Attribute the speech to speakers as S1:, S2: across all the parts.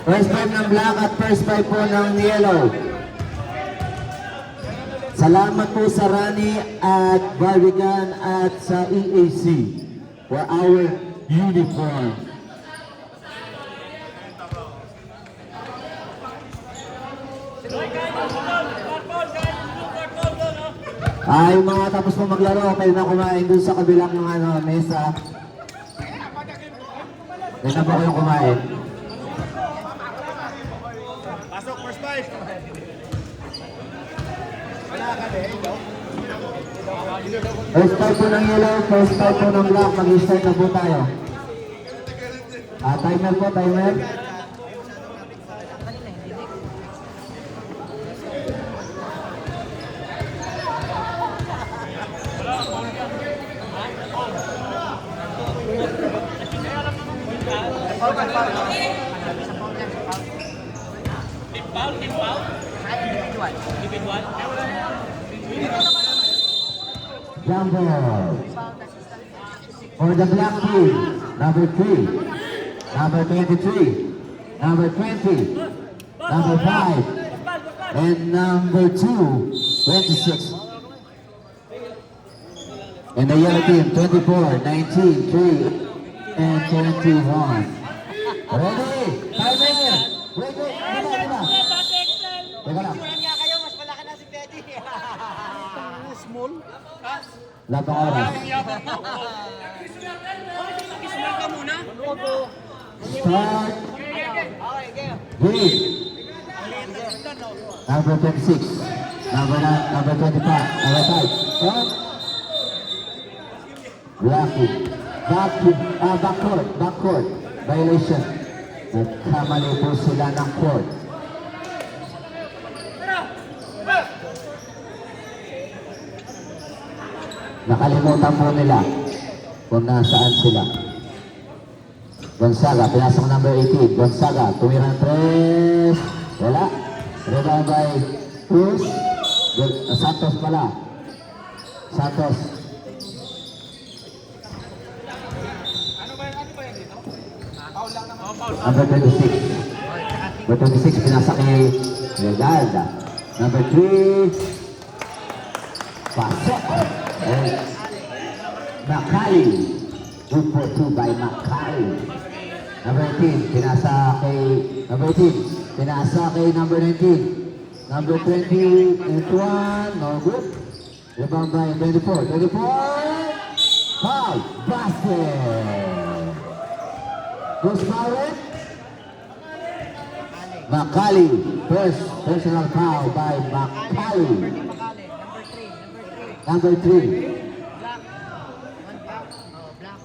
S1: First five ng black at first five po ng yellow. Salamat po sa Rani at Barbican at sa EAC for our uniform. Ay, mga tapos po maglaro, kayo na kumain dun sa kabilang mesa. Kaya na po kayong kumain.
S2: Pasok, first five.
S1: First five po ng yellow, first five po ng black. Mag-start na po tayo. Timer po, timer. Jumbo. For the black team, number 3, number 23, number 20, number 5, and number 2, 26. And the yellow team, 24, 19, 3, and 21. Ready? Timer! Wait, diba? Teka lang.
S3: Nga kayo, mas malaki na si Teddy.
S2: Small.
S1: Lahat ng oras.
S3: Small ka muna.
S1: Start.
S3: Okay, game.
S1: Game. Number 26. Number 25. Number 5. Start. Blocking. Backcourt. Violation. Nagkamali po sila ng court. Nakalimutan po nila kung nasaan sila. Gonzaga, pinasok number 18. Gonzaga, tumirang 3. Wala. Rebound by Cruz. Santos pala. Santos. Number 26. Number 26, pinasa kay Regalda. Number 3. Pasok. And Macali. 2 for 2 by Macali. Number 18, pinasa kay number 18. Pinasa kay number 19. Number 20, Antoine. No good. Rebound by 24. 24. Foul. Basket. Who's fouling? Macali. First personal foul by Macali. Number 3.
S3: Black,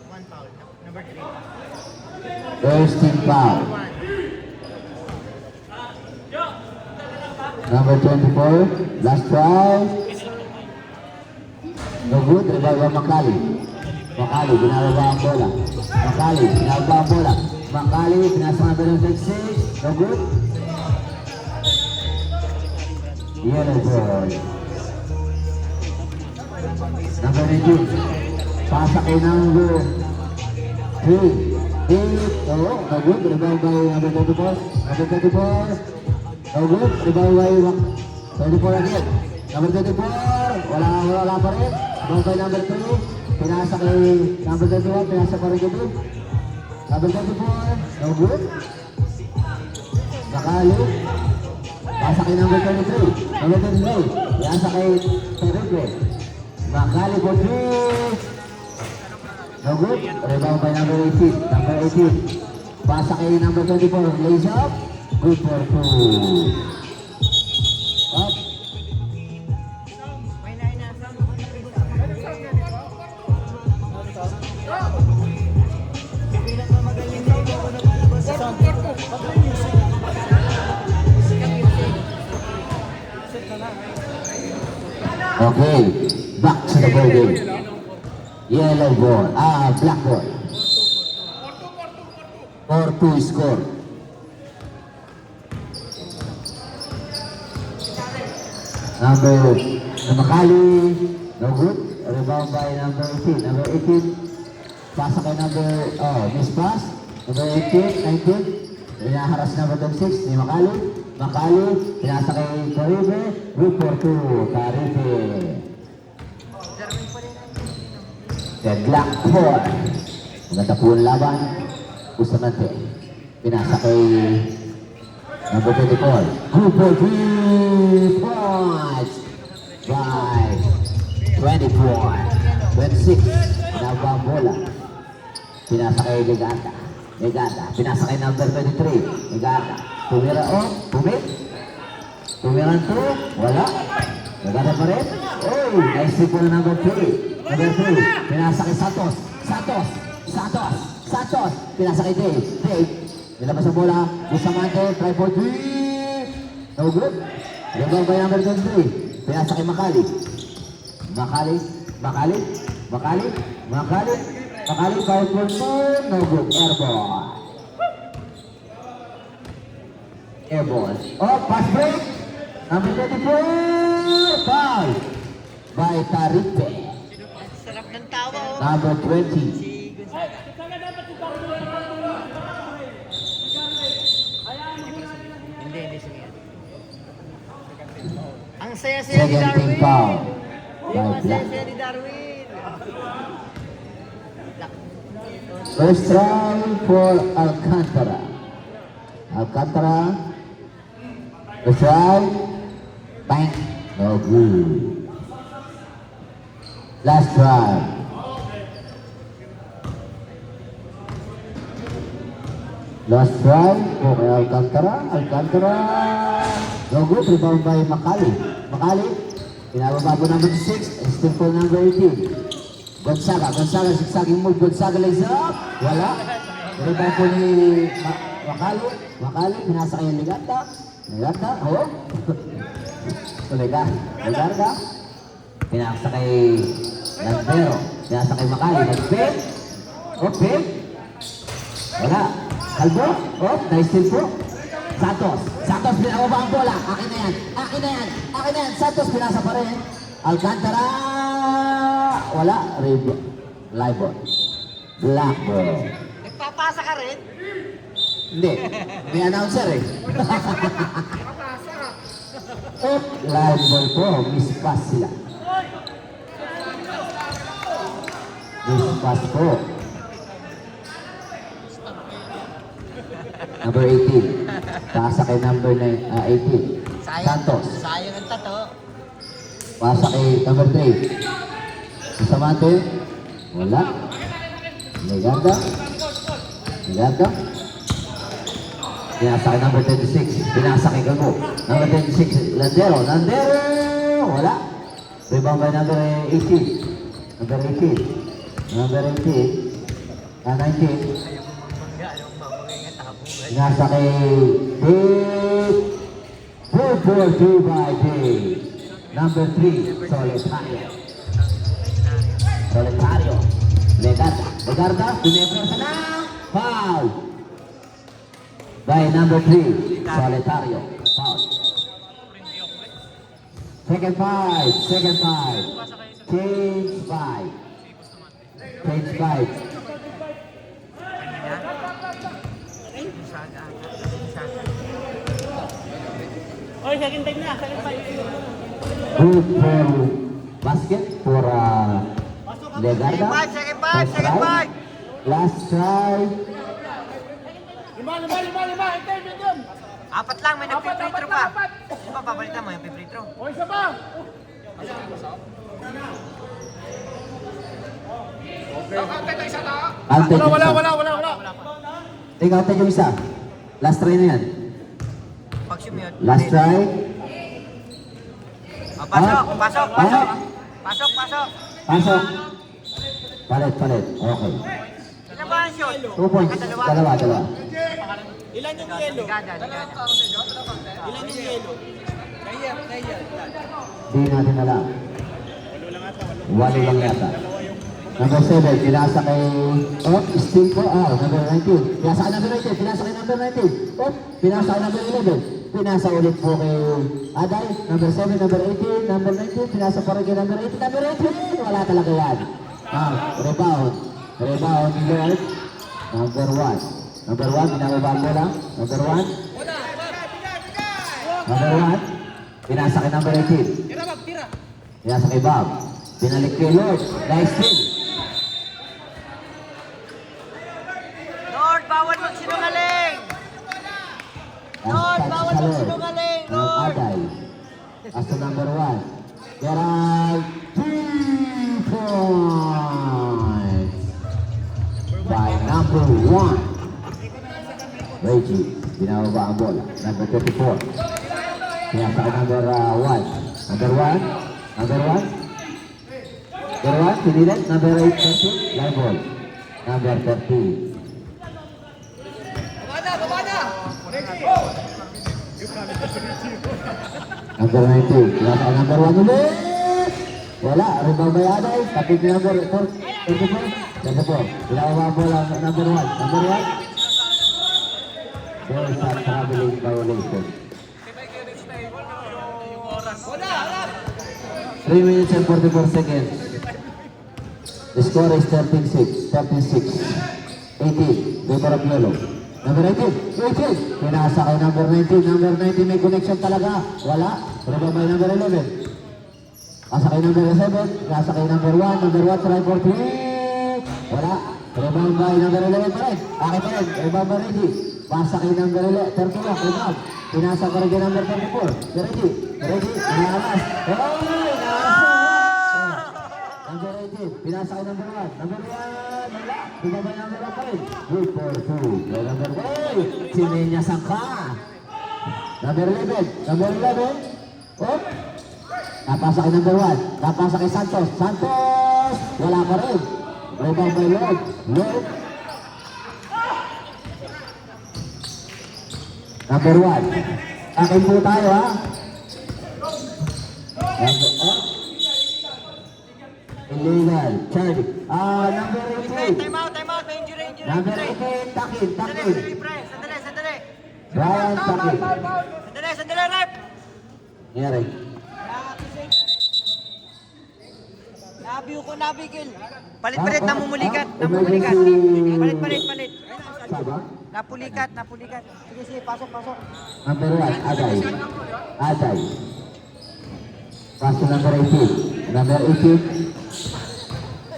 S3: one foul. Number 3.
S1: First team foul. Number 24. Last try. No good. Rebound by Macali. Macali, binababa ang bola. Macali, binababa ang bola. Macali, pinasa number 26. No good. Yellow ball. Number 19. Pasa kay number 3. 8. Oh, no good. Rebound by number 24. Number 24. No good. Rebound by 24 again. Number 24. Wala pa rin. Rebound by number 3. Pinasa kay number 21. Pinasa pa rin gabi. Number 24. No good. Nakali. Pasa kay number 23. Number 23. Pinasa kay Perique. Macali for 3. No good. Rebound by number 18. Number 18. Pasa kay number 24. Lays up. Good for 2. Up. Okay. Back to the ball game. Yellow ball. Black ball. 4-2 score. Number Macali, no good. Rebound by number 18. Number 18, pasa kay number, miss pass. Number 18, 19. Pinaharas na number 6 ni Makali. Makali, pinasa kay Caribe. Group for 2, Caribe. Deadlock 4. Maganda po ang laban. Bustamante. Pinasa kay number 24. Group for 3 points by 24. 26. Pinaba ang bola. Pinasa kay Legata. Legata. Pinasa kay number 23. Legata. Tumira o. Tumiran to. Wala. Legata pa rin. Oy! Nice po na number 3. Number 3. Pinasa kay Santos. Santos. Pinasa kay Dave. Nilabas ang bola. Bustamante. Try for 3. No good. Rebound by number 23. Pinasa kay Makali. Makali, foul for 4, no good, airborne. Oh, pass break, number 24, foul by Taripe.
S3: Sarap ng tawa, oh.
S1: Number 20.
S3: Si Gonzaga. Hindi, sige. Ang saya-saya ni
S1: Second team
S3: Darwin.
S1: foul
S3: Yung
S1: by
S3: ang
S1: Black.
S3: saya-saya ni Darwin.
S1: First try for Alcantara. First try, bang, no good. Last try. Last try for Alcantara. No good, rebound by Makali. Pinababa po number 6, and still for number 18. Gonzaga, sigsaging move, Gonzaga lays up. Wala. Rebound po ni Makali, pinasa kay Legata, oh. Legata. Pinasa kay Landero, pinasa kay Makali, nag-pin. Oh, pin. Wala. Kalbo, oh, nice steal po. Santos, pinababa ang bola. Akin na yan. Santos, pinasa pa rin. Alcantara. Wala. Live ball. Black ball.
S3: Nagpapasa ka rin?
S1: Hindi. May announcer eh. Live ball po. Miss pass sila. Miss pass po. Number 18. Pasa kay number 18. Santos.
S3: Sayang ang tato.
S1: Pasa kay number 3. Bustamante. Wala. Legata. Pinasa kay number 26. Pinasa kay Galbo. Number 26. Landero. Wala. Rebound by number 18. Number 19. 19. Pinasa kay Dave. 4-4-2 by Dave. Number 3. Solitario. Legata. Pinefresa na. Foul. By number 3. Solitario. Foul. Second five. Change five.
S3: Oy, second time na.
S1: Good for basket for Legarda.
S3: Second
S1: First
S3: five.
S1: try. Last try.
S2: Lima. Interview dun.
S3: Apat lang, may nag-free throw pa. Di ba, papalitan mo yung free throw?
S2: O, isa pa.
S1: Antay yung isa.
S2: Wala.
S1: Ikaw, antay yung isa. Last try na yan.
S3: Pag-shoot.
S1: Last try.
S3: Pasok.
S1: Pasok. Palit. Okay.
S3: Ilan ba ang shot?
S1: 2 points. Dalawa.
S2: Ilan yung yellow?
S3: Ligada.
S2: Ilan yung yellow?
S1: Di natin alam. Walo lang yata. Number 7, pinasa kay... Oh, steal po. Number 19. Pinasa kay number 19. Pinasa kay number 19. Oh, pinasa kay number 11. Pinasa ulit po kay Aday. Number 7, number 18, number 19. Pinasa pa rin kay number 18. Number 18! Wala talaga yan. Rebound. Rebound, guard. Number 1. Number 1, binababa ang bola. Number 1. Number 1. Pinasa kay number 18.
S2: Tira, Bob, tira.
S1: Pinasa kay Bob. Pinalik kay Lord. Nice steal.
S3: Lord, bawal magsinungaling! Lord, bawal magsinungaling, Lord!
S1: Aday. As to number 1. Gerald 3 points. By number 1. Reggie. Binababa ang bola. Number 34. Pinasa kay number 1. Number 1. Number 1. Number 1. Pinilit. Number 8. 30. Live ball. Number 30.
S2: Baba na!
S1: Number 19. Pinasa kay number 1 ulit. Wala. Rebound by Aday. Tapos ni number 4. 34. 34. Binababa ang bola. Number 1. Number 1. There's a traveling violation. 3 minutes and 44 seconds. The score is 36. 18. Favor of yellow. Number 18. 18. Pinasa kay number 19. Number 19 may connection talaga. Wala. Rebound by number 11. Pasa kay number 7. Pinasa kay number 1. Number 1 try for 3. Wala. Rebound by number 11 pa rin. Bakit pa rin? Rebound by Reggie. Pasa kay number 11, 31, rebound. Pinasa ko rin kay number 34. Reggie, inalas. Oh, number 18, pinasa kay number 1. Number 1, wala. Bumaba number 1 pa rin. Good for 2. Number 1, sininyasan ka. Number 11, number 11. Oh, napasa kay number 1. Napasa kay Santos. Santos, wala pa rin. Rebound by Lord. Lord. Number 1. Akin po tayo, ha? Number, illegal. Charlie. Number 18.
S3: Time out, may injury.
S1: Number 18, Takin.
S3: Sandali.
S1: Brian Takin.
S3: Sandali, rep!
S1: Nangyari.
S3: Nabiyo ko, nabigil. Palit, namumulikat.
S1: Emergency.
S3: Palit.
S1: Saba?
S3: Napulikat. Sige, pasok.
S1: Number 1, Aday. Pass to number 18. Number 18.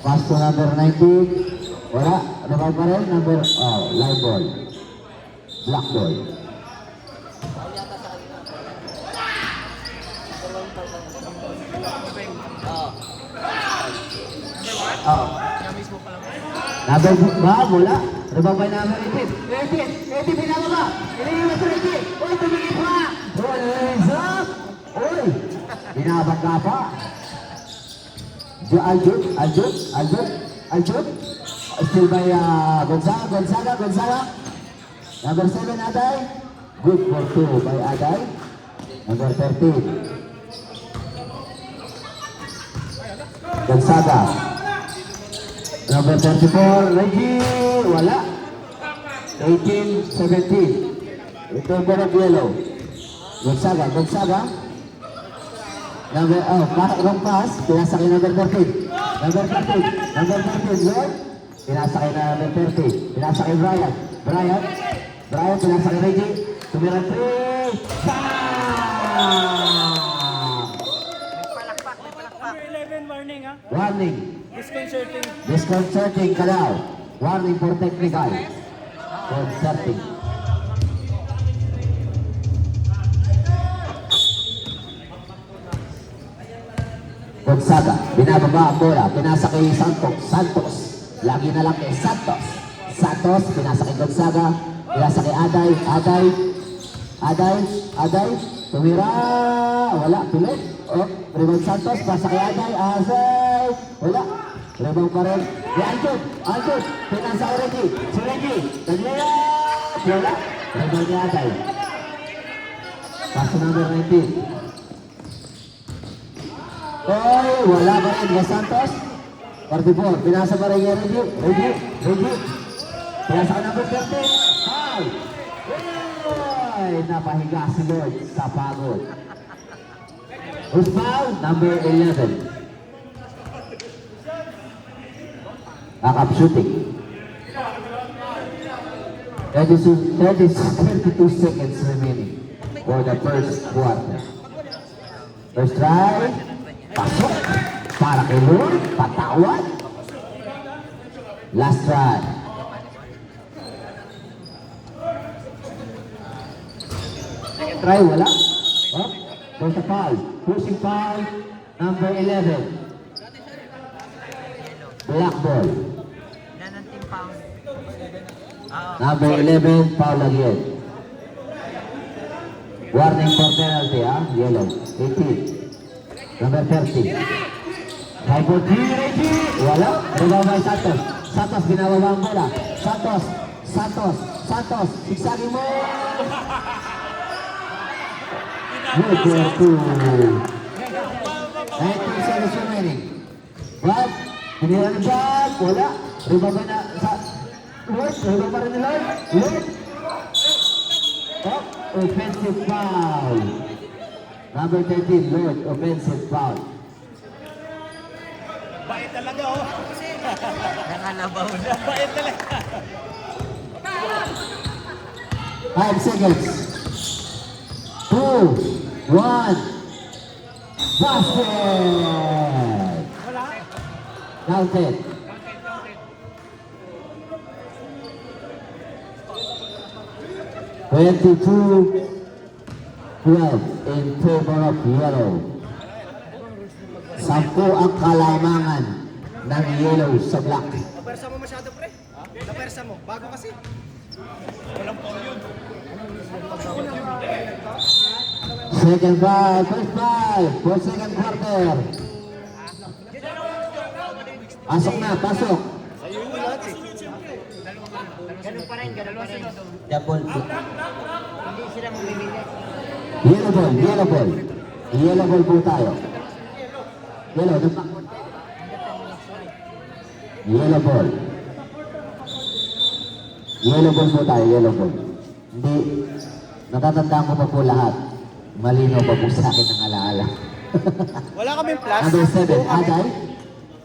S1: Pass to number 19. Wala. Ano ba pa rin? Live ball. Black ball. Number ba? Wala. Rebound by number 18. 18, pinababa. Iniiwas sa 18. Uy, tumingin pa. Raise up. Uy, binabag ka pa. Aljut. Still by Gonzaga. Number 7, Aday. Good for 2 by Aday. Number 13. Gonzaga. Number 34, Reggie. Wala. 18, 17. Ito ang bola yellow. Gonzaga. Wrong pass. Pinasa kay number 13. Number 13, Lord. Pinasa kay number 30. Pinasa kay Brian. Brian, pinasa kay Reggie. Tumira 3.
S3: May palakpak.
S2: 11 warning, ha?
S1: Warning.
S2: Disconcerting.
S1: Kalaw. Warning for technical. Concerting. Gonzaga, binababa ang bola, pinasa kay Santos. Lagi na lang kay Santos. Pinasa kay Gonzaga, pinasa kay Aday, tumira, wala, pilit. Rebound Santos, pasa kay Aday, wala. Rebound pa rin. Aljut, pinasa kay Reggie. Si Reggie, naglayat, wala. Rebound kay Aday. Paso number 19. Wala pa rin kay Santos. 44, pinasa pa rin kay Reggie. Pinasa ka number 13. Napahiga si Lord sa pagod. Who's foul? Number 11. Backup shooting. 32 seconds remaining for the first quarter. First try. Pasok. Para kay Lord. Patawad. Last try. Second try, wala. Oh, there's a foul. Pushing foul. Number 11. Black ball.
S3: Ilan ang team pound? Oo.
S1: Number 11, foul again. Warning for penalty, yellow. 18. Number 30. 5-4-3, Reggie. Wala. Rebound by Santos. Santos, binababa ang bola. Santos. Sigsagin mo. Good for 2. 19 seconds remaining. Bob, pinira ni Bob. Wala. Rebound by na sa Lord. Rebound pa rin ni Lord. Oh, offensive foul. Number 13, Lord, offensive foul.
S2: Bait talaga, oh.
S3: Nakalabaw na.
S2: Bait talaga.
S1: 5 seconds. 2, 1. Basket! Counted. Twenty-two, 12 in favor of yellow. 10 ang kalamangan ng yellow sa black.
S2: Napersa mo masyado, pre. Napersa mo. Bago kasi. Walang foul yun.
S1: Second five, first five, for second quarter. Pasok na, pasok.
S3: Ganun pa rin.
S1: Double.
S3: Hindi sila mamimili.
S1: Yellow ball. Yellow ball po tayo. Yellow, yellow ball. Yellow ball po tayo, yellow ball. Hindi, natatandaan ko pa po lahat. Malinaw pa po sa akin ang alaala.
S2: Wala kaming plus.
S1: Number 7, Aday.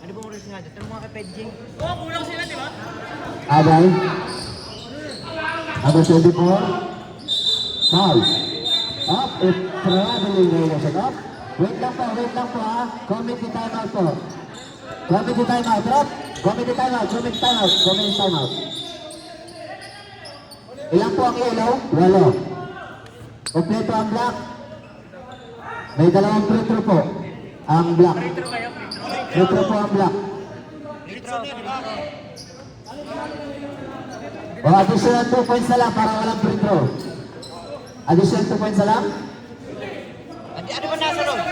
S3: Ano bang rules nga? Tanong mga kay Pedjing.
S2: Oo, kulang sila, di ba?
S1: Aday. Number 24. Foul. Up, if traveling violation. Up. Wait lang po Committee timeout po. Committee timeout. Drop. Committee timeout. Ilan po ang yellow? 8. Kompleto ang black. May dalawang free throw po. Ang black. Free throw po ang black. O, additional 2 points na lang para walang free throw. Additional 2 points na lang.
S3: Ano ba nasa road?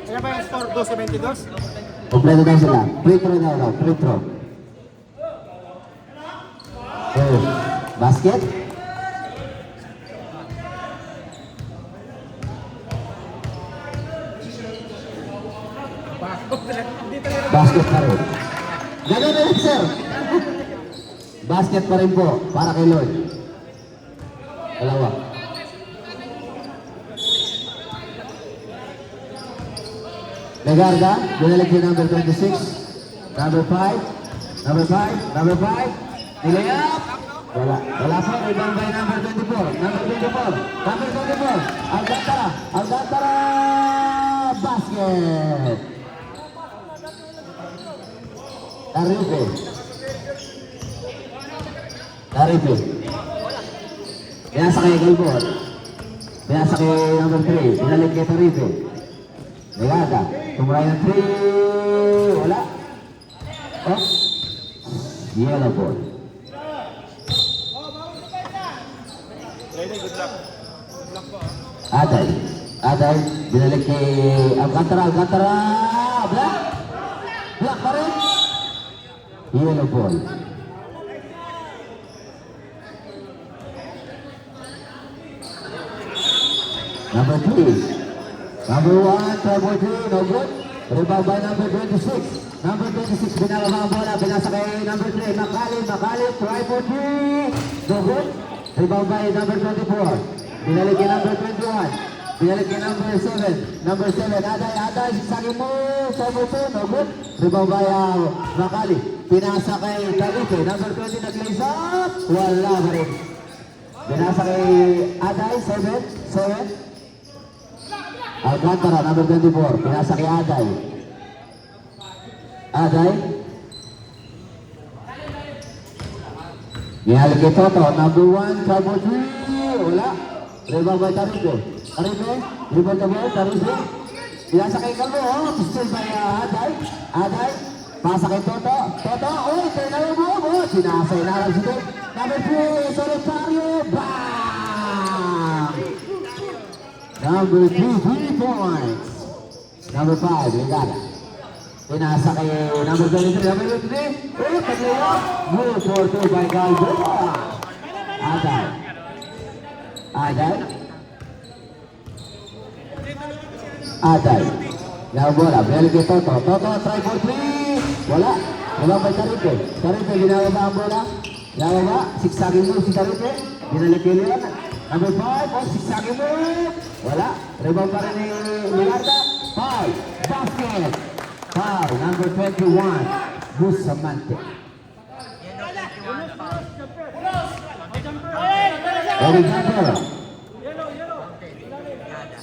S2: Kaya ba yung score? 2-22?
S1: Kompleto daw sila. Free throw daw. Free throw. Oh, basket. Basket pa rin. Ganun na rin, sir. Basket pa rin po, para kay Lord. Dalawa. Legarda, binalik yung number 26. Number 5. Number 5. Nilayap. Wala po. Rebound by number 24. Number 24. Alcantara. Basket. Tarife. Pinasa kay Galbon. Pinasa kay number 3. Binalik kay Tarife. Nagada. Tumray ng 3. Wala. Oh. Yellow ball. Aday. Binalik kay Alcantara. Black pa rin. Yellow ball. Number 3. Number 1, trouble 3, no good. Rebound by number 26. Number 26, binababa ang bola. Binasa kay number 3. Makali. Try for 3. No good. Rebound by number 24. Binalik kay number 21. Binalik kay number 7. Number 7, Aday. Sisagin mo. Trouble 2, no good. Rebound by Makali. pinasa kay Caripe. Number 20 nag-lace up. Wala pa rin. Pinasa kay Aday, 7. Alcantara, number 24. Pinasa kay Aday. Aday. Nihalik kay Toto, number 1, Cabo 3. Wala. Rebound by Caripe. Caripe, rebound the ball, Caripe. Pinasa kay Calvo, pistol by Aday. Pasa kay Toto. Uy, tinalo mo. Sinasay na lang si Dave. Number 3, Solitario. Bang! Number 3 points. Number 5, Ligada. Pinasa kay number 23. Number 23. Oh, pag-layup. Move for 2 by Calvo. Aday. Yang bola, balik kay Toto. Toto, try for 3. Wala. Wala by Caripe. Caripe, ginawa ba ang bola? Ginawa ba? Sigsagin mo si Caripe. Ginalik kay Leon. Number 5, sigsagin mo. Wala. Rebound pa rin ni Ligarda. Foul. Basket. Foul. Number 21. Bustamante.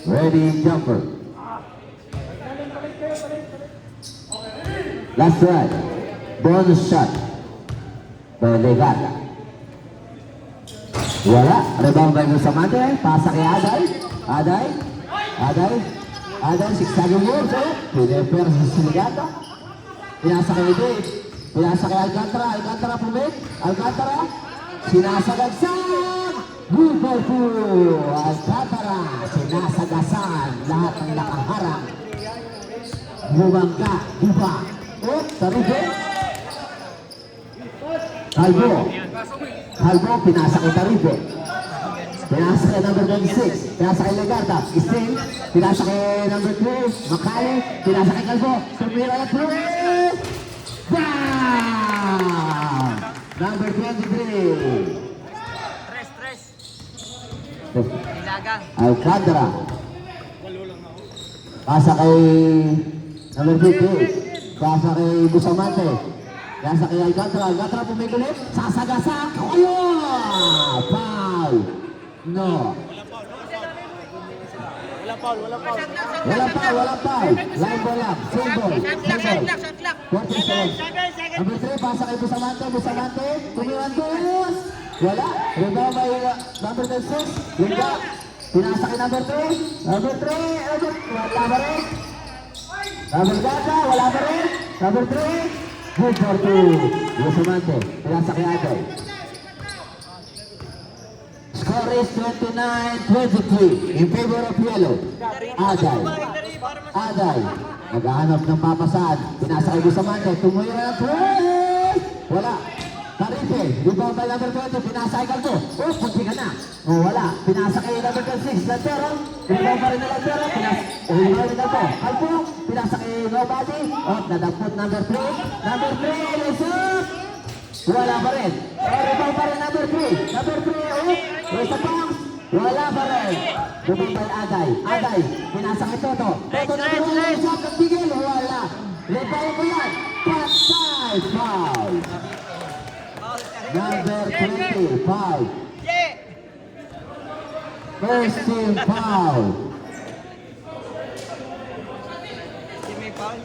S1: Ready jumper. Last try. Bonus shot. By Ligada. Wala. Rebound by Bustamante. Pasa kay Aday. Sigsagin mo. Pineper si Ligada. Pinasa kay Dave. Pinasa kay Alcantara pumit. Alcantara. Sinasagagsan. Good for 2. Alcantara. Sinasagasan. Lahat ng nakaharang. Bumangka. Diba? Caripe. Calvo. Pinasa kay Caripe. Pinasa kay number 26. Pinasa kay Legarda. Sting. Pinasa kay number 3. Makali. Pinasa kay Calvo. Tumira na 3. Bang! Number 23.
S3: Tres. Ilagang.
S1: Alcantara. Pasa kay number 50. Pasa kay Bustamante. Pasa kay Alcantara. Alcantara pumigulit. Sasagasa. Kayo! Foul. No. Wala foul. Line ball up. Same ball. 47. Number 3, pasa kay Bustamante. Tumiwan dos. Wala. Rebound by number 6. Linda. Pinasa kay number 3. Number 3. Wala ba rin? Number Gata. Wala ba rin? Number 3. Good for 2. Bustamante. Pinasa kay Aday. Score is 29-23 in favor of yellow. Aday. Naghahanap ng papasaan. Pinasa kay Bustamante. Tumuyo na ng 3. Wala. Caripe. Rebound by number 20. Pinasa kay Calvo. Punti ka na. Wala. Pinasa kay number 6. Lantero. Rebound pa rin na Lantero. Rebound ni Calvo. Calvo. Pinasa kay nobody. Nadapot number 3. Number 3. Lesot. Wala pa rin. Rebound pa rin number 3. Number 3. Sa bounce. Wala pa rin. Rebound by Aday. Pinasa kay Toto. Toto na rin. Shot ng bigil. Wala. Rebound mo yan. Pass-side foul. Number 20. Foul. First team foul.
S3: May foul.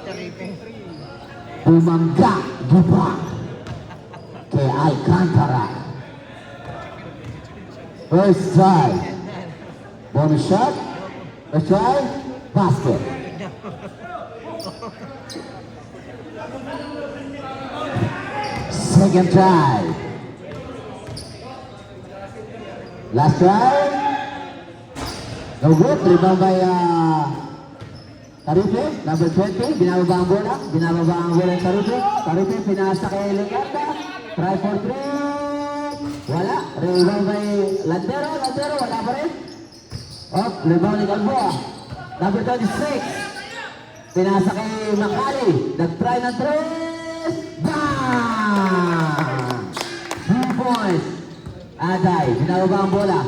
S3: Caripe.
S1: Bumangga. Diba? Kay Alcantara. First try. Bonus shot. First try. Basket. Second try. Last try. No good. Rebound by Caripe. Number 20. Binababa ang bola ng Caripe. Caripe pinasa kay Legarda. Try for 3. Wala. Rebound by Lantero. Wala pa rin. Rebound ni Calvo. Number 26. Pinasa kay Makali. Nag-try ng 3. Bang! 3 points. Aday. Binababa ang bola.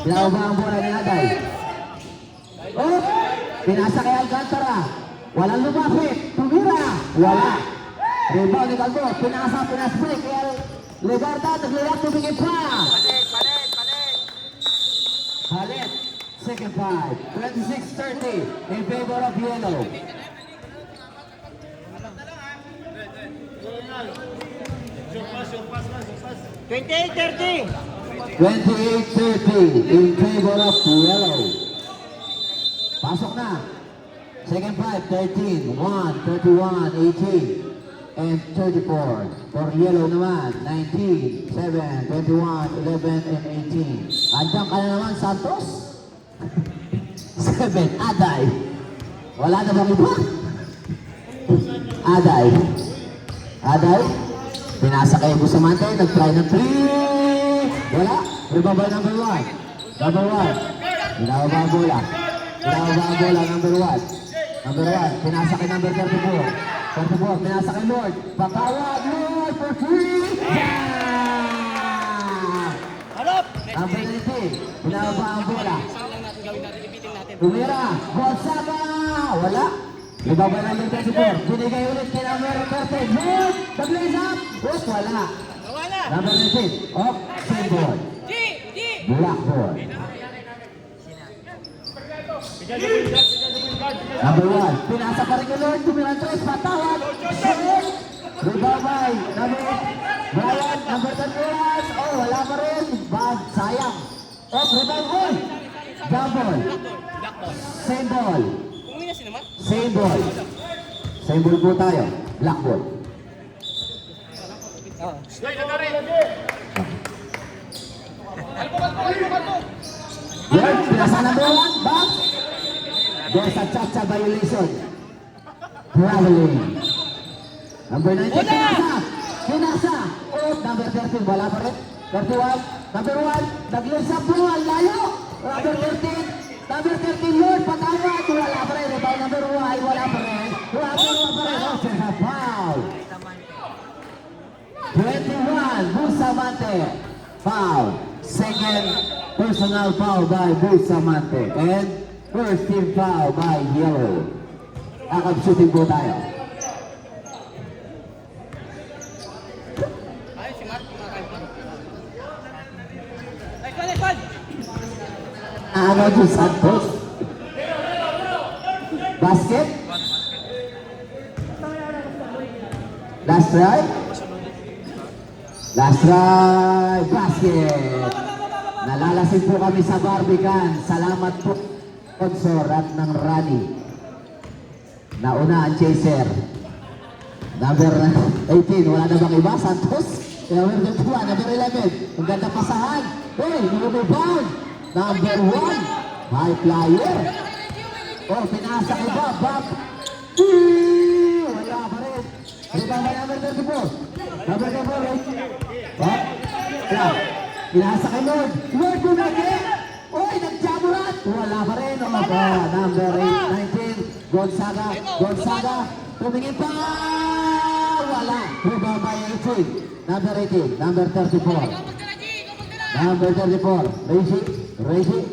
S1: Binababa ang bola ni Aday. Pinasa kay Alcantara. Walang lumapit. Tumira. Wala. Rebound ni Calvo. Pinas-break. Kaya Legarda, naglilat, tumingin pa. Halit. Second five. 26-30 in favor of Yellow.
S3: 28-30.
S1: 28-30 in favor of Yellow. Pasok na. Second five, 13, 1, 31, 18, and 34. For Yellow naman, 19, 7, 21, 11, and 18. Andiyan ka na naman, Santos. 7, Aday. Wala na bang iba? Aday. Aday. Pinasa kay Bustamante, nag-try ng 3. Wala. Rebound by number 1. Number 1. Binababa ang bola. Binababa ang bola, number 1. Number 1, pinasa kay number 34. 34, pinasa kay Lord. Patawad, Lord, for 3. Yeah!
S3: Harap.
S1: Number 19, binababa ang bola.
S2: Isang lang natin gawin natin, ipitin natin.
S1: Tumira, Gonzaga! Wala. Ibaba number 34. Binigay ulit kay number 30. Lord, the blaze up. Oops, wala.
S2: Gawa na!
S1: Number 19, off, same ball.
S2: G!
S1: Black ball. Number 1, pinasa pa rin kay Lord, tumira 3, patawad. Shoot! Rebound by number Brian, number 31. Oh, wala pa rin. Bad, sayang. Off, rebound ball. Double. Same ball.
S2: Umuwi na si naman.
S1: Same ball. Same ball po tayo. Black ball. Lord, pinasa number 1, back. There's a cha-cha violation. Traveling. Number 19, pinasa. Pinasa. Oh, number 13, wala pa rin. 31, number 1, nag-lose up po, ang layo. Number 13, number 13, Lord, patawad. Wala pa rin. Rebound number 1, wala pa rin. Wala pa rin. Oh, there's a foul. 21, Bustamante. Foul. Second personal foul by Bustamante. And first team foul by Yellow. Akab shooting po tayo.
S2: Ayun si Mark, kumakain pa. Next one!
S1: Ano dyan, Santos? Basket? Last try? Last try, basket! Nalalasing po kami sa Barbican. Salamat po, sponsor at ng Rani. Nauna ang chaser. Number 18, wala na bang iba? Santos? Number 2, number 11. Ang ganda pasahan. Hey, rebound. Number 1, high flyer. Oh, pinasa iba, Bob. Wala pa rin. Rebound by number 34. Number 34, right? Bob. Wala. Pinasa kay Lord. Lord, bumagi. Oy, nagjamurat. Wala pa rin. Oh, number 19, Gonzaga. Gonzaga. Tumingin pa. Wala. Rebound by 18. Number 18. Number 34. Number 34. Reggie.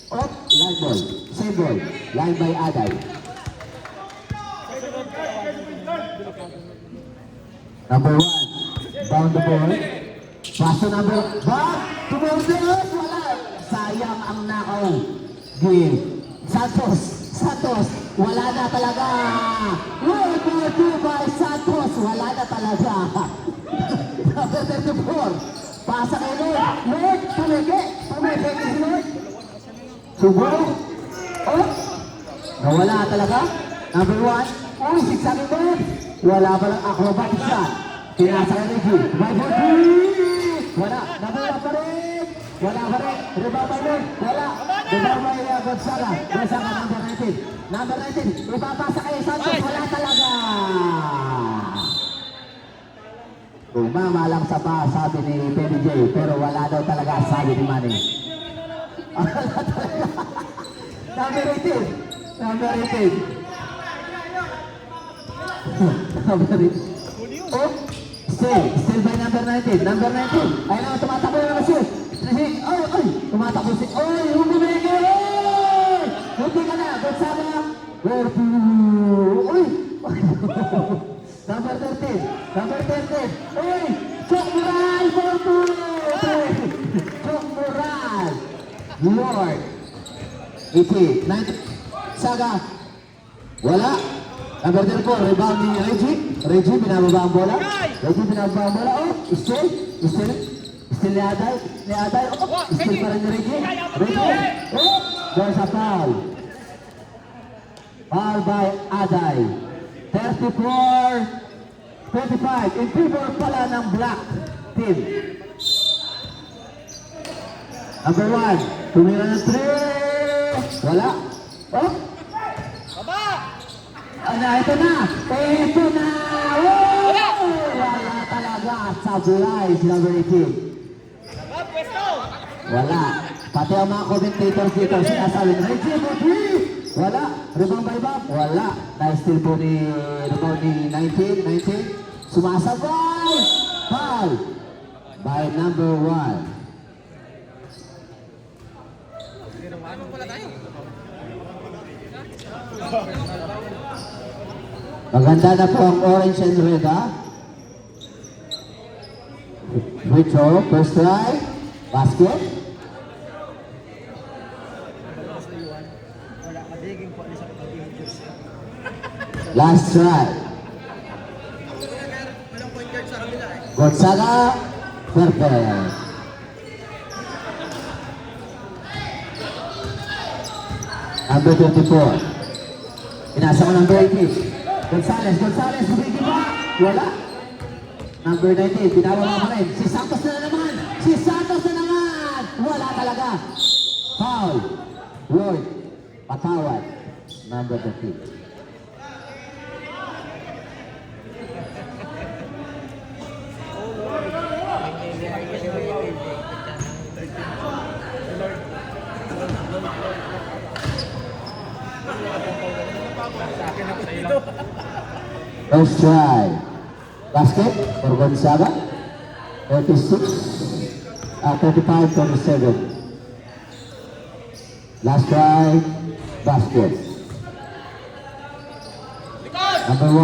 S1: Oh, line ball. Same ball. Line by Aday. Number 1. Bound the ball. Paso number. Back. Tumuldos. Wala. Sayang ang nakaw. Give. Santos. Wala na talaga. World War II by Santos. Wala na talaga. Number 34. Pasa kay Lord. Lord, tumeke si Lord. Subo. Oh. Nawala talaga. Number 1. Oh, 6 ang Lord. Wala palang acrobatic shot. Pinasa kay Reggie. By 43. Wala. Nawala pa rin. Rebound by Lord. Wala. Rebound by Gonzaga. Gonzaga number 19. Number 19. Ipapasa kay Santos. Wala talaga. Umama lang sa pa, sabi ni PBJ, pero wala daw talaga, sabi ni Manny. Wala talaga. Number 18. Number 18. Number 18. Oh, still by number 19. Number 19. Ayun na, tumatakbo na naman siya. Ay, tumatakbo siya. Ay, humimigil! Hindi ka na, Gonzaga. Where to? Uy! Number 34. 13. Number 13. Uy! Chok Moral for 2! Chok Moral! Lord! 18. 19. Saga. Wala. Number 34. Rebound ni Reggie. Reggie, binababa ang bola. Reggie, binababa ang bola. Oh! Still. Still ni Aday. Oh! Still pa rin ni Reggie. Reggie. Oh! There's a foul. Foul by Aday. 34-25. In favor pala ng black team. Number 1. Tumira ng 3. Wala. Oh! Ito na! Oh! Wala talaga. Sablay si number 18. Wala. Pati ang mga commentators dito sinasabi, Reggie for 3! Wala. Rebound by Bob? Wala. Dahil still po ni rebound ni 19. Sumasabay! Foul by number 1. Maganda na po ang orange and red, ha? Free throw, first try, basket. Last try.
S2: Walang point guard sa kabila eh.
S1: Gonzaga, perfect. Number 24. Inasa ko number 18. Gonzales, bumigil ba? Wala. Number 19, pinababa pa rin. Si Santos na naman! Wala talaga. Foul. Ward. Patawad. Number 15. First try. Basket for Gonzaga. 35-27. Last try. Basket. Number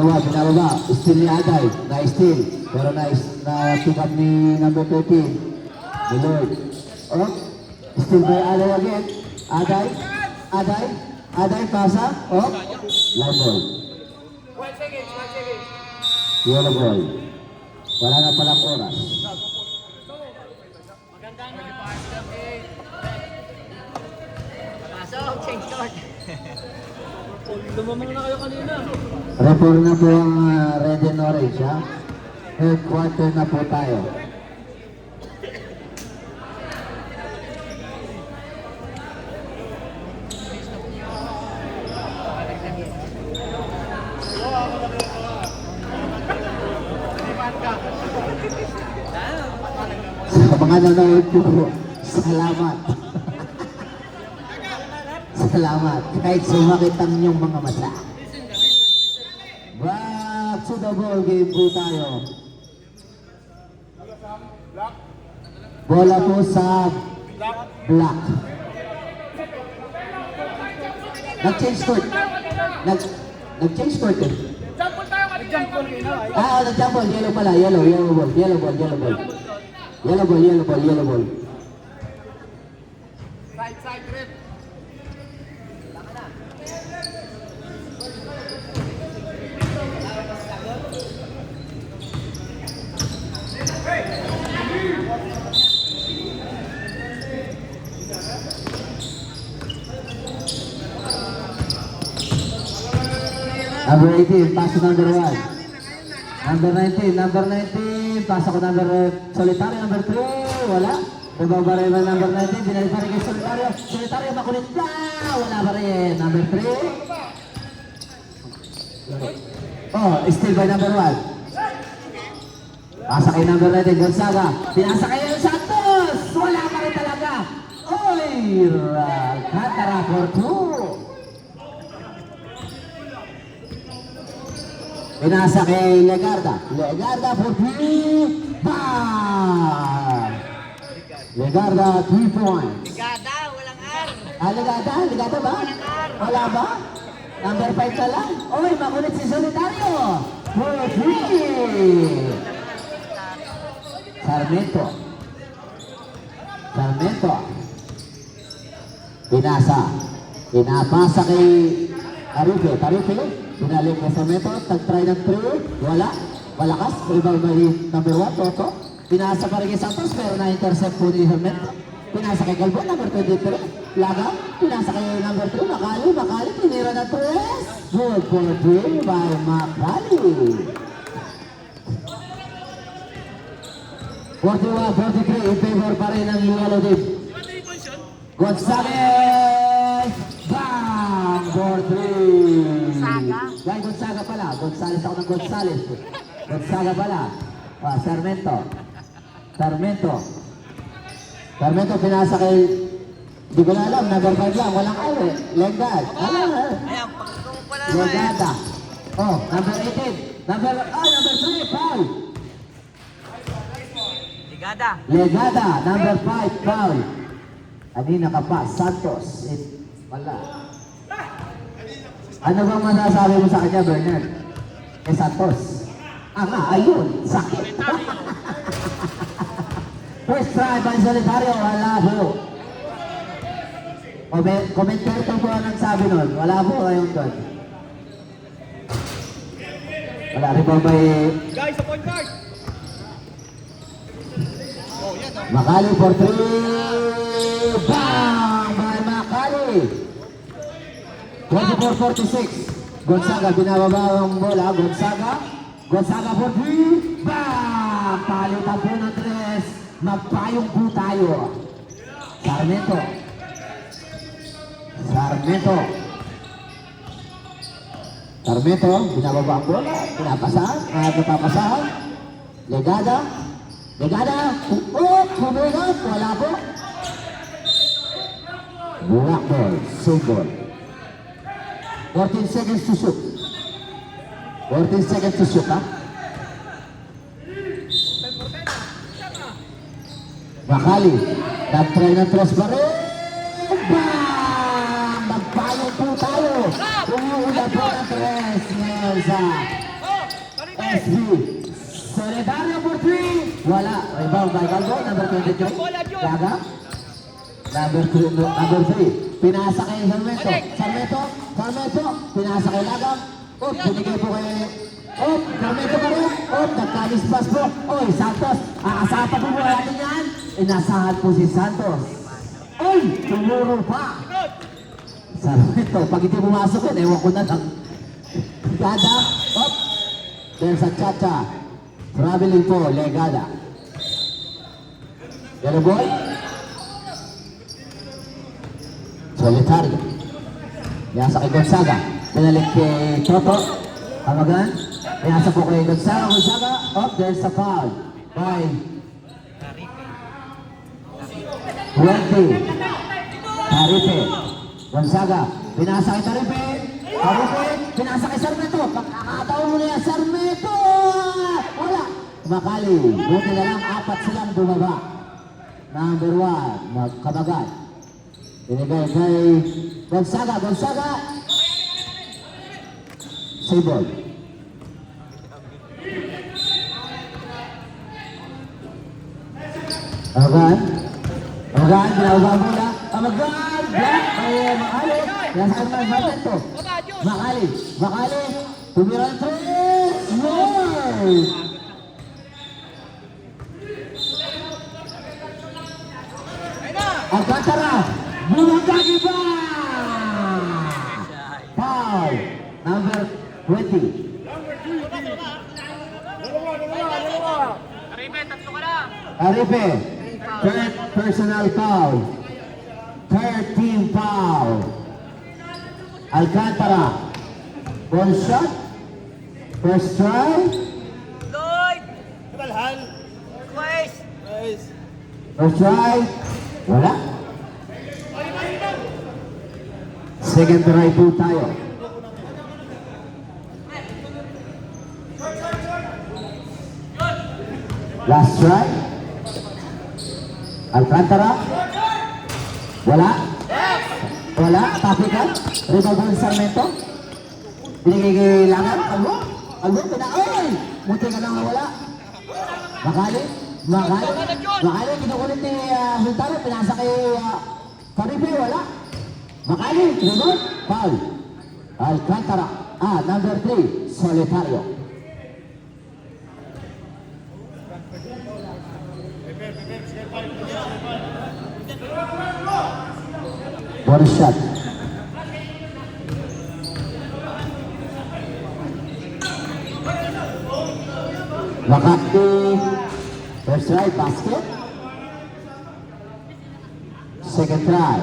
S1: 1, binababa. Steal ni Aday. Na-steal. Pero na-pick up ni number 13. Millard. Oh. Steal by Aday again. Aday, pasa. Oh. Line ball.
S2: 1 second.
S1: Yellow ball. Wala na palang oras.
S3: Maganda na. Pasok, change court.
S2: Lumamang na kayo kanina.
S1: Refer na po ang red and orange, ha? Third quarter na po tayo. Sa mga nanonood po, salamat. Salamat. Kahit sumakit ang inyong mga mata. Back to the ball game po tayo. Bola po sa black. Nag-change court. Nag-change court eh. Nag-jump ball. Yellow pala. Yellow ball.
S2: Side, red.
S1: Number 18, pass to number 1. Number 19, pass ako number solitario, number 3, wala. Bumaba rin ang number 19, binalik pa rin kay solitario. Solitario, makulit na, wala pa rin. Number 3. Oh, still by number 1. Pasa kay number 19, Gonzaga. Pinasa kay El Santos, wala pa rin talaga. Oy, Alcantara for 2. Pinasa kay Legarda for 3. Bang! Legarda 3 points.
S3: Ligada, walang R.
S1: Legada ba? Wala ba? Number 5 ka lang. Oy, makulit si Solitario. for 3. Sarmiento. Sarmiento. Pinapasa kay Tarife. Pinalik kay Sarmiento. Tag-try ng 3. Wala. Malakas. Rebound by number 1, Toto. Pinasa pa rin kay Santos pero na-intercept po ni Sarmiento. Pinasa kay Galbo, number 23. Laga. Pinasa kay number 2. Makali. Tinira ng 3. Good for 3 by Makali. 41-43 in favor pa rin ng Yellow Team. Gonzales! Bang! For 3! Guy Gonzaga pala. Gonzales ako ng Gonzales. Gonzaga pala. Sarmiento pinasa kay... Di ko na alam, number 5 lang. Walang awe. Legad.
S3: Ayan, pagkakong pala naman.
S1: Legada. Oh, number 18. Number 3. Foul. Legada, number 5, foul. Kanina ka pa, Santos. Wala. Ano bang masasabi mo sa kanya, Bernard? Santos. Ayun, sakit. First try by Solitario, wala po. Commentator po ang nagsabi nun. Wala po ngayon doon. Wala rin po by...
S2: Guys, sa point guard!
S1: Makali for 3. Bang! By Makali. 24-46. Gonzaga, binababa ang bola. Gonzaga for 3. Bang! Palitan po ng 3. Magpayong po tayo. Sarmiento, binababa ang bola. Pinapasahan. Legada. Kumigat. Wala po. Black ball. Save ball. 14 seconds to shoot. 14 seconds to shoot, ha? Makali. Nag-try ng 3 pa rin. Bang! Magpayong po tayo. Umuula po ng 3 ngayon sa SB. Solidario for 3. Wala. Rebound by Galgo, number 23. Laga. Number 3. Pinasa kay Sarmiento. Pinasa kay Laga. Binigay po kay... Sarmiento pa rin. Nagkalispas po. Santos. Aasahan pa po mo natin yan. Inasahan po si Santos. Tumuro pa. Sarmiento. Pag hindi pumasok yun, ewan ko na lang. Legada. Then sa Chacha. Traveling po, Legada. Yellow boy. Solitario. Pinasa kay Gonzaga. Pinalik kay Toto. Hamagan. Pinasa po kay Gonzaga. There's a foul. By 20. Tarife. Gonzaga. Pinasa kay Tarife. Pinasa kay Sarmiento. Pagkakataon mo na yan, Sarmiento! Wala. Makali. Buti na lang, 4 silang bumaba. Number 1, magkabagat. Binigay kay Gonzaga. Save ball. Amagan, ginagawa mo na. Amagan, black, ay Makali. Nasa kanya Sarmiento. Makali. Tumira ng 3. More. Alcantara. Bumagagi ba? Foul. Number 20. Arife. Third personal foul. 13 foul. Alcantara. One shot. First try.
S3: Lloyd! Twice!
S1: First try. Wala. Second try po tayo. Last try. Alcantara. Wala. Tapikan. Rebound Sarmiento. Binigay kay Lagan. Albert, pinaoy! Munti ka lang wala. Makali, kinukulit ni Hultaro, pinasa kay Faripe, wala. Makali, rebound, foul. Alcantara, number 3, Solitario. Bonus shot. Makati, first try, basket. Second try.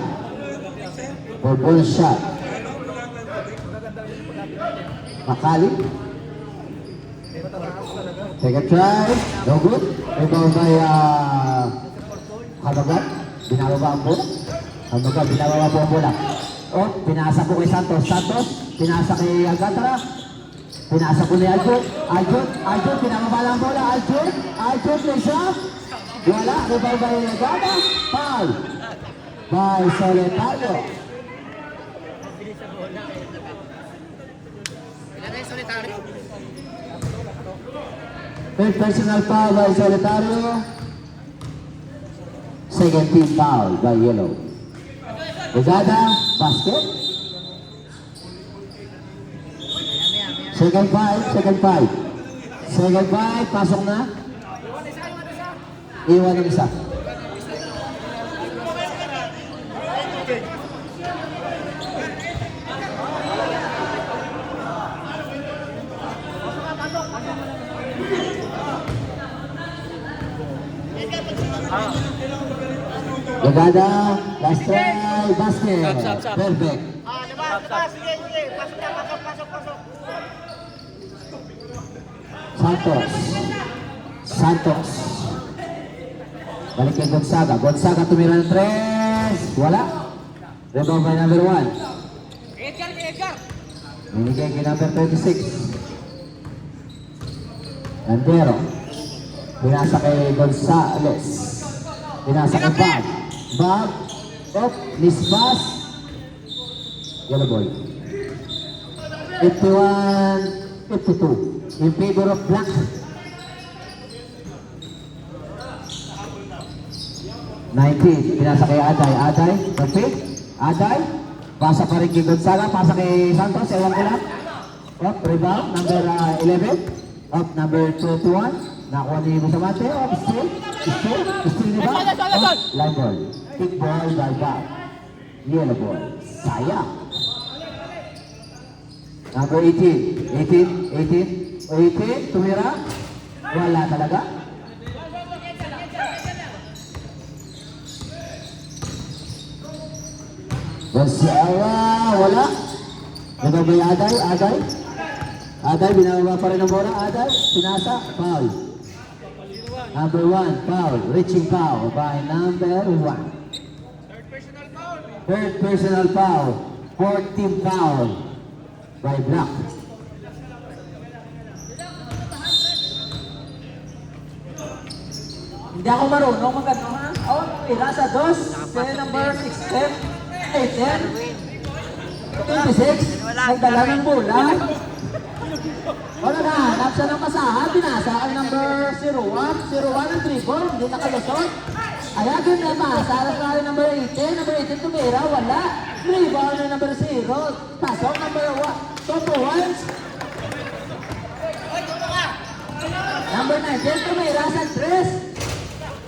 S1: For bonus shot. Makali. Second try, no good. Rebound by Habagat. Binababa ang bola. Habagat, binababa po ang bola. Oh, pinasa po kay Santos. Santos, pinasa kay Alcantara. Pinasa po ni Aljun. Aljun, pinababa lang ang bola. Aljun, may shot. Wala, rebound by Lagana. Foul. By Solitario.
S2: Ilagay solitario.
S1: Third personal foul by Solitario. Second team foul by Yellow. Lagana, basket. Second five, pasok na. Iwan ng isa. Lagana, last try, basket. Perfect.
S3: Labas. Sige. Pasok.
S1: Santos. Balik kay Gonzaga. Gonzaga tumira ng 3. Wala. Rebound by number 1.
S2: Edgar.
S1: Binigay kay number 26. Landero. Pinasa kay Gonzales. Pinasa kay Bob. Bob. Up. Nisbas. Yellow ball. 51-52. In favor of black. Pinasa kay Aday. Perfect. Aday. Pasa pa rin kay Gonzaga. Pasa kay Santos. Ewan ko lang. Up. Rebound. Number 11. Up. Number 21. Nakuha ni Bustamante. Up. Still ni Bob. Up. Line ball. Big ball by Bob. Yellow ball. Sayang. Number 18. Tumira. Wala talaga. Wala. Nagabay Aday, binababa pa rin ang bola. Aday, pinasa, foul. Number 1, foul. Reaching foul by number 1. Third personal foul. Fourth team foul by Black.
S4: Hindi ako marunong magano ha. Oh, irasa dos. Kaya number 16, 18, 26. Nagdala ng bola. Wala na, hanap siya ng pasahan. Pinasa ang number 01. 01 ang dribble. Hindi nakalusot. Ayan din na pasa. Ang number 18. Number 18 tumira. Wala. Dribble na number 0. Pasok number 1. Topo 1. Number 19 tumira sa 3.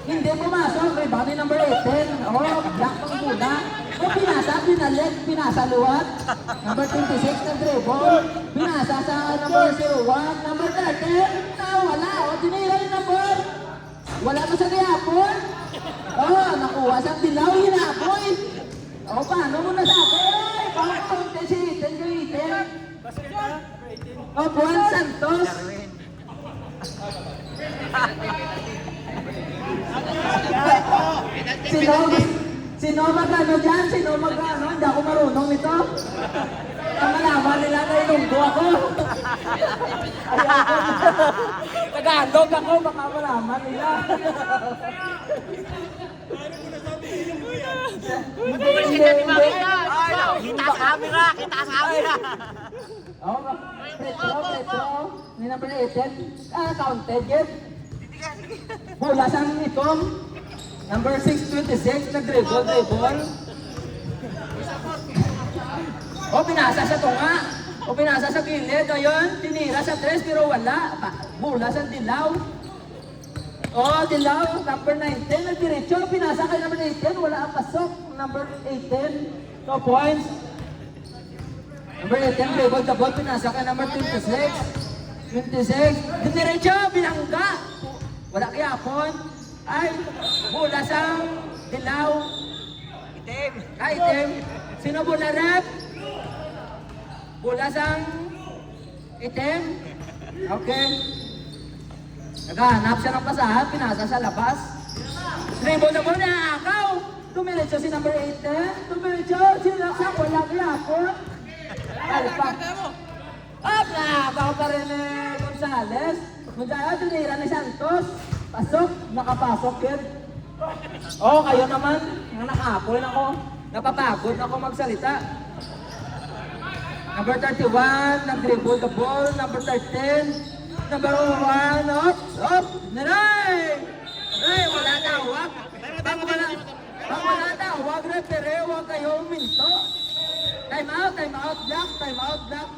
S4: Hindi pumasok, rebound ni number 18. Oh, black pang muna. O pinasa, pinalit, pinasa luwat. Number 26 na dribble. Pinasa sa number 01. Number 13, wala. O, tinira yung number. Wala pa sa gayapon. Oh, nakuha sa dilaw, hinapoy. O, paano mo nasabi? Ay, paano? Si 18. O, Juan Santos. Sino magano dyan? Sino magano? Hindi ako marunong nito. Ang malaman nila na inunggo ako. Tagalog ako, baka malaman nila.
S3: Kita sa camera.
S4: Oh, Ni number 18. Counted yet. Bola sa itom. Number 626, nag-dribble. O, pinasa sa tunga. O, pinasa sa gilid. Ayun, tinira sa 3 pero wala. Bola sa dilaw. O, dilaw. Number 19, nagdiretso. Pinasa kay number 18. Wala ang pasok. Number 18. 2 points. Number 18, dribble the ball. Pinasa kay number 26. Diniretso, binangga. Wala kaya apon. Ay, bola sa dilaw.
S3: Itim.
S4: Item. Sino bola rep? Bola sa item. Okay. Naghahanap siya ng pasahan, pinasa sa labas. Dribble na muna, akaw. Tumiretso si number 18. Tumiretso, sinaksak, wala kaya apon. Alpak. Nakabaw pa rin ni Gonzales. Gonzales, tinira ni Santos. Pasok, nakapasok yun. Kayo naman, nakapol ako. Napapagod ako magsalita. Number 31, nag-dribble the ball. Number 13, number 1, up. Naray! Naray, wala tawag. Pag wala tawag, repere, huwag kayo uminto. Time out, black.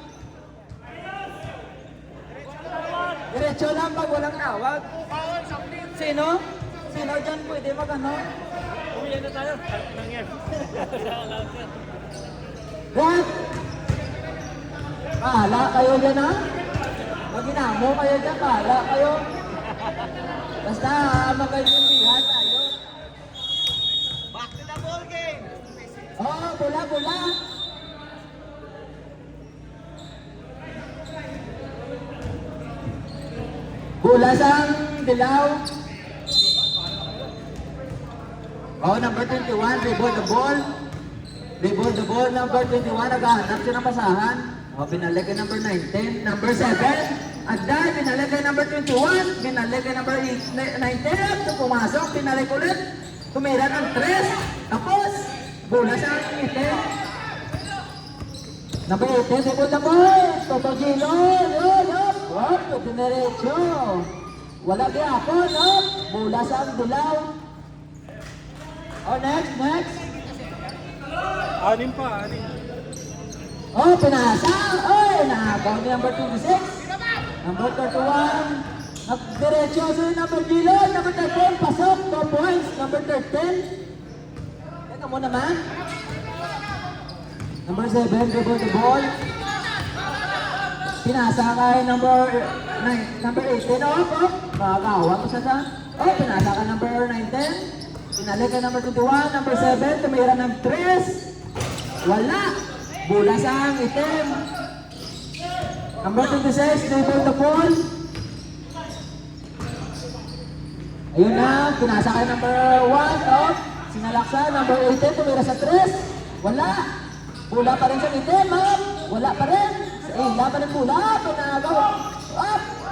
S4: Diretso lang pag walang tawag. Sino? Sino dyan pwede mag-ano?
S2: Umiyan na tayo.
S4: What? Bahala kayo dyan ha? Maginamo kayo dyan, bahala kayo. Basta magkaintindihan tayo.
S3: Back to the ball game.
S4: Bola. Bola sang dilaw. Number 21, dribble the ball, number 21, naghahanap siya ng pasahan. Binalik kay number 19, number 7, Agday, binalik kay number 21, binalik kay number 19, pumasok, binalik ulit, tumira ng 3, tapos, bola sa itim. Number 18, dribble the ball, Toto Gilo, dinerecho. Wala kaya ako, bola sa dilaw. Next.
S2: Anim.
S4: Pinasa. Nakagaw ni number 26. Number 31. Nagdiretso sa number 11. Number 13, pasok. 2 points. Number 13. Teka mo naman. Number 7, dribble the ball. Pinasa kay number 18. Makagawa ko siya. Pinasa kay number 19. Pinalik kay number 21, number 7, tumira ng 3. Wala. Bola sa itim. Number 26, dribble the ball. Ayun na, pinasa kay number 1, sinalaksa, number 18, tumira sa 3. Wala. Bola pa rin sa itim, wala pa rin. Wala pa rin bola, pinagawa.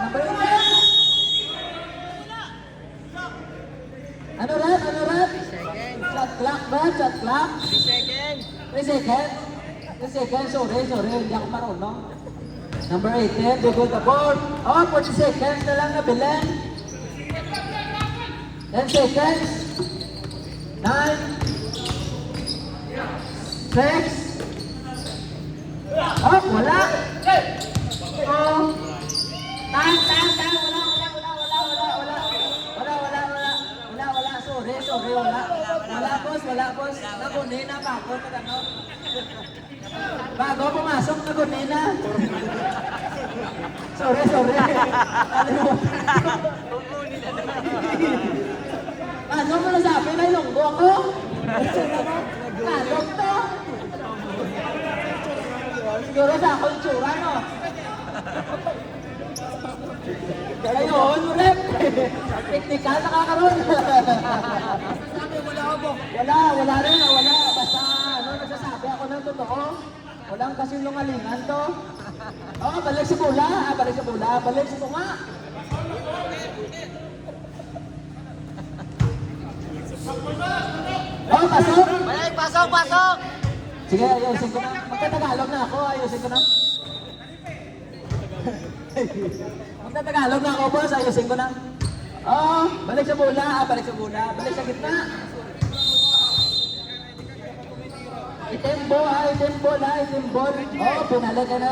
S4: Number 18. Ano red? Shot clock ba? Shot clock? 3 seconds. Sorry. Hindi ako marunong. Number 18, dribble the ball. 40 seconds na lang na bilen. 10 seconds. 9. 6. Wala. Sorry, wala, boss. Nagunina pa ako, bago pumasok, nagunina. Sorry. Ano mo nasabi? May lunggo ako? Kalog to. Siguro sa ako yung tsura, no? Ayun, rep. Technical nakakaroon. Wala rin. Basta, nagsasabi ako ng totoo. Walang kasing lungalingan to. Balik sa bola. Balik sa tunga. Pasok. Sige, ayusin ko na. Magkatagalog na ako. Ayusin ko na. Magtatagalog na ako, boss. Ayusin ko na. Oh, balik sa bola. Balik sa bola. Balik sa gitna. Itim ball, itim ball, itim ball. Oh, pinalik ka na.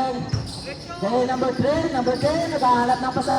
S4: Okay, number 3, naghahanap ng pasa.